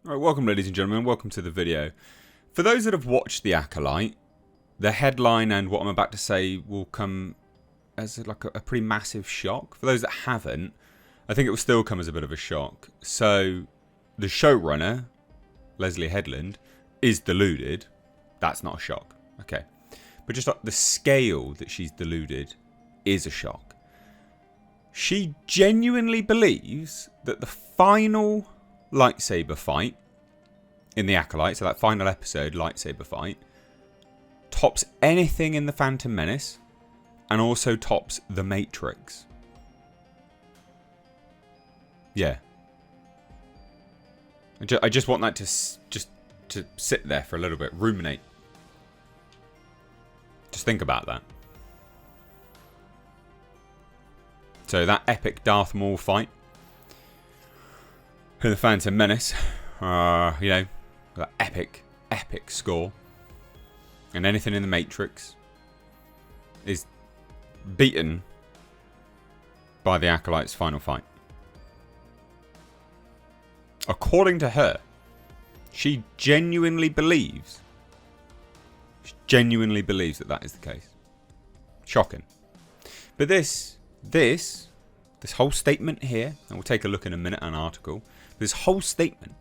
Alright, welcome ladies and gentlemen, welcome to the video. For those that have watched The Acolyte, the headline and what I'm about to say will come as a pretty massive shock. For those that haven't, I think it will still come as a bit of a shock. So, the showrunner, Leslie Headland, is deluded. That's not a shock. Okay. But just like the scale that she's deluded is a shock. She genuinely believes that the final lightsaber fight in The Acolyte, so that final episode lightsaber fight, tops anything in The Phantom Menace and also tops The Matrix. Yeah. I just want that to sit there for a little bit, ruminate. Just think about that. So that epic Darth Maul fight in The Phantom Menace, that epic score. And anything in The Matrix is beaten by The Acolyte's final fight. According to her, she genuinely believes that that is the case. Shocking. But this whole statement here, and we'll take a look in a minute at an article, this whole statement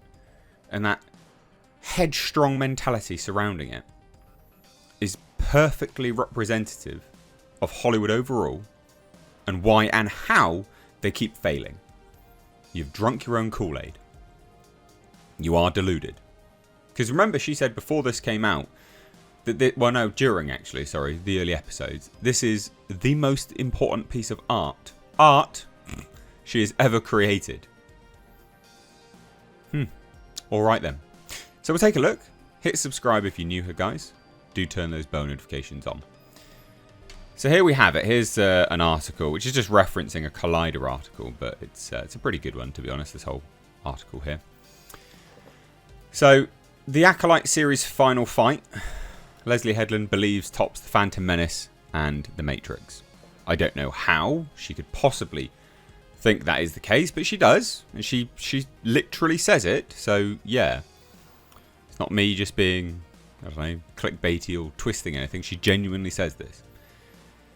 and that headstrong mentality surrounding it is perfectly representative of Hollywood overall and why and how they keep failing. You've drunk your own Kool-Aid. You are deluded. Because remember, she said before this came out, during the early episodes, this is the most important piece of art she has ever created. Alright then. So we'll take a look. Hit subscribe if you're new here, guys. Do turn those bell notifications on. So here we have it. Here's an article, which is just referencing a Collider article, but it's a pretty good one, to be honest, this whole article here. So, the Acolyte series' final fight, Leslie Headland believes tops The Phantom Menace and The Matrix. I don't know how she could possibly think that is the case, but she does. And she literally says it. So, yeah. It's not me just being, I don't know, clickbaity or twisting anything. She genuinely says this.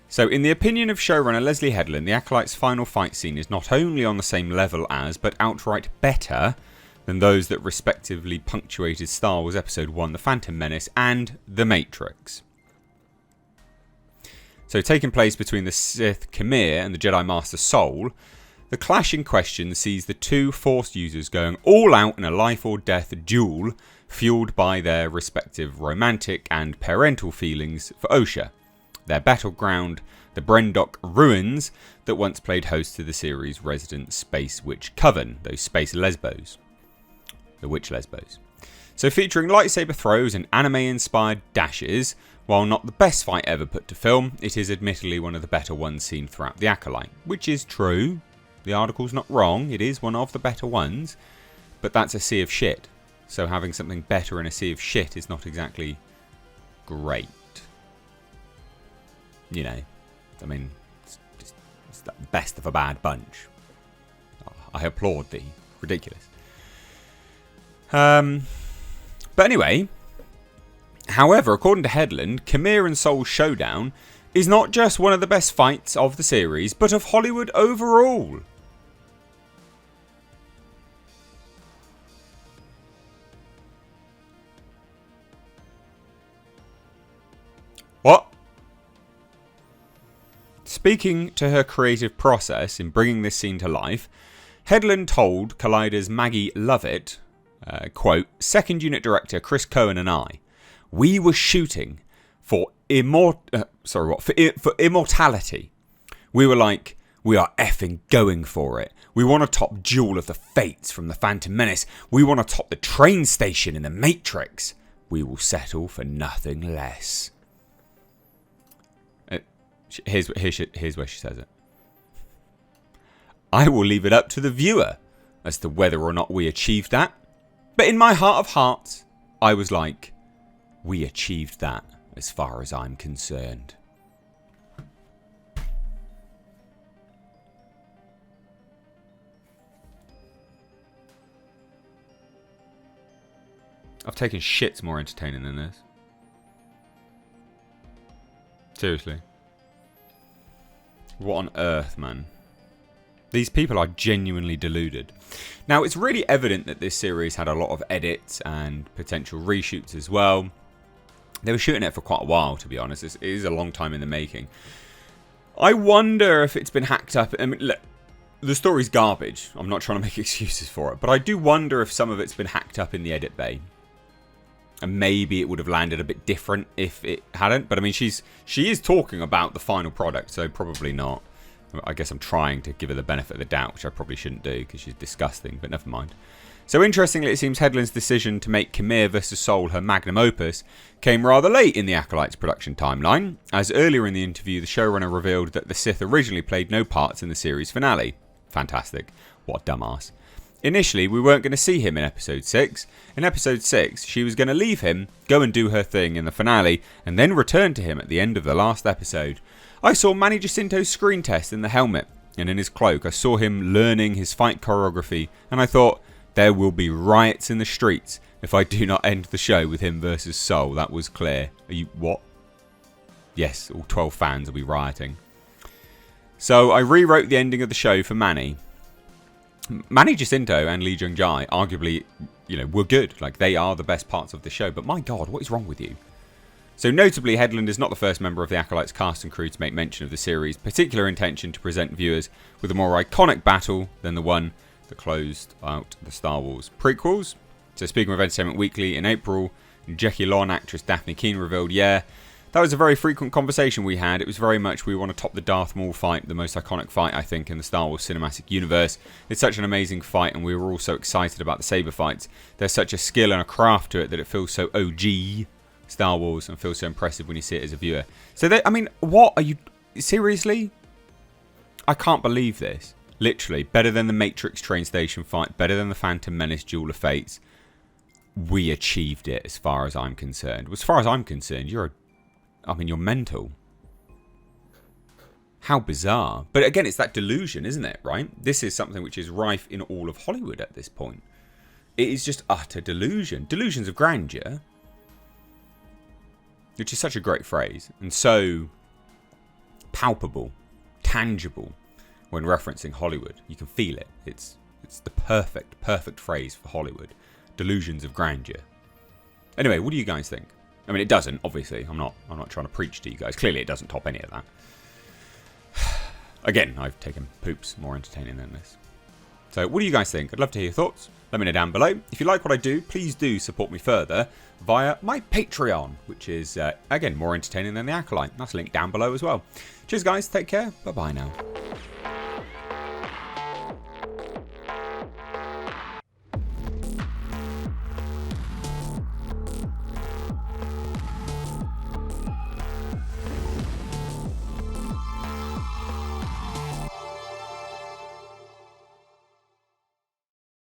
So, in the opinion of showrunner Leslie Headland, the Acolyte's final fight scene is not only on the same level as, but outright better than those that respectively punctuated Star Wars Episode 1, The Phantom Menace, and The Matrix. So, taking place between the Sith Khmer and the Jedi Master Soul, the clash in question sees the two Force users going all out in a life-or-death duel, fueled by their respective romantic and parental feelings for Osha, their battleground, the Brendok ruins that once played host to the series' resident space witch coven, those space lesbos. The witch lesbos. So featuring lightsaber throws and anime-inspired dashes, while not the best fight ever put to film, it is admittedly one of the better ones seen throughout The Acolyte. Which is true. The article's not wrong. It is one of the better ones. But that's a sea of shit. So having something better in a sea of shit is not exactly great. You know. I mean, it's the best of a bad bunch. I applaud thee. Ridiculous. But anyway, however, according to Headland, Khmer and Soul's showdown is not just one of the best fights of the series, but of Hollywood overall. What? Speaking to her creative process in bringing this scene to life, Headland told Collider's Maggie Lovett, quote, second unit director Chris Cohen and I, we were shooting for immortality. We were like, we are effing going for it. We want to top Duel of the Fates from The Phantom Menace. We want to top the train station in The Matrix. We will settle for nothing less. Here's where she says it. I will leave it up to the viewer as to whether or not we achieved that. But in my heart of hearts, I was like, we achieved that as far as I'm concerned. I've taken shits more entertaining than this. Seriously. What on earth, man? These people are genuinely deluded. Now, it's really evident that this series had a lot of edits and potential reshoots as well. They were shooting it for quite a while, to be honest. It is a long time in the making. I wonder if it's been hacked up. I mean, look, the story's garbage. I'm not trying to make excuses for it. But I do wonder if some of it's been hacked up in the edit bay. And maybe it would have landed a bit different if it hadn't. But I mean, she is talking about the final product, so probably not. I guess I'm trying to give her the benefit of the doubt, which I probably shouldn't do because she's disgusting, but never mind. So interestingly, it seems Headland's decision to make Khmer vs. Soul her magnum opus came rather late in the Acolyte's production timeline, as earlier in the interview the showrunner revealed that the Sith originally played no parts in the series finale. Fantastic. What a dumbass. Initially, we weren't going to see him in Episode 6. In Episode 6, she was going to leave him, go and do her thing in the finale, and then return to him at the end of the last episode. I saw Manny Jacinto's screen test in the helmet, and in his cloak I saw him learning his fight choreography, and I thought, there will be riots in the streets if I do not end the show with him versus Soul. That was clear. Are you, what? Yes, all 12 fans will be rioting. So I rewrote the ending of the show for Manny. Manny Jacinto and Lee Jung-jae arguably, were good. Like, they are the best parts of the show. But my God, what is wrong with you? So notably, Headland is not the first member of the Acolyte's cast and crew to make mention of the series' particular intention to present viewers with a more iconic battle than the one that closed out the Star Wars prequels. So speaking with Entertainment Weekly in April, Jackie Lon actress Daphne Keane revealed, that was a very frequent conversation we had. It was very much, we want to top the Darth Maul fight, the most iconic fight, I think, in the Star Wars cinematic universe. It's such an amazing fight, and we were all so excited about the saber fights. There's such a skill and a craft to it that it feels so OG Star Wars and feels so impressive when you see it as a viewer. So, what are you... Seriously? I can't believe this. Literally, better than the Matrix train station fight, better than the Phantom Menace Duel of Fates. We achieved it as far as I'm concerned. As far as I'm concerned, you're mental. How bizarre. But again, it's that delusion, isn't it, right? This is something which is rife in all of Hollywood at this point. It is just utter delusion. Delusions of grandeur. Which is such a great phrase. And so palpable, tangible when referencing Hollywood. You can feel it. It's the perfect phrase for Hollywood. Delusions of grandeur. Anyway, what do you guys think? I mean, it doesn't, obviously. I'm not trying to preach to you guys. Clearly, it doesn't top any of that. Again, I've taken poops more entertaining than this. So, what do you guys think? I'd love to hear your thoughts. Let me know down below. If you like what I do, please do support me further via my Patreon, which is, again, more entertaining than the Acolyte. That's linked down below as well. Cheers, guys. Take care. Bye-bye now.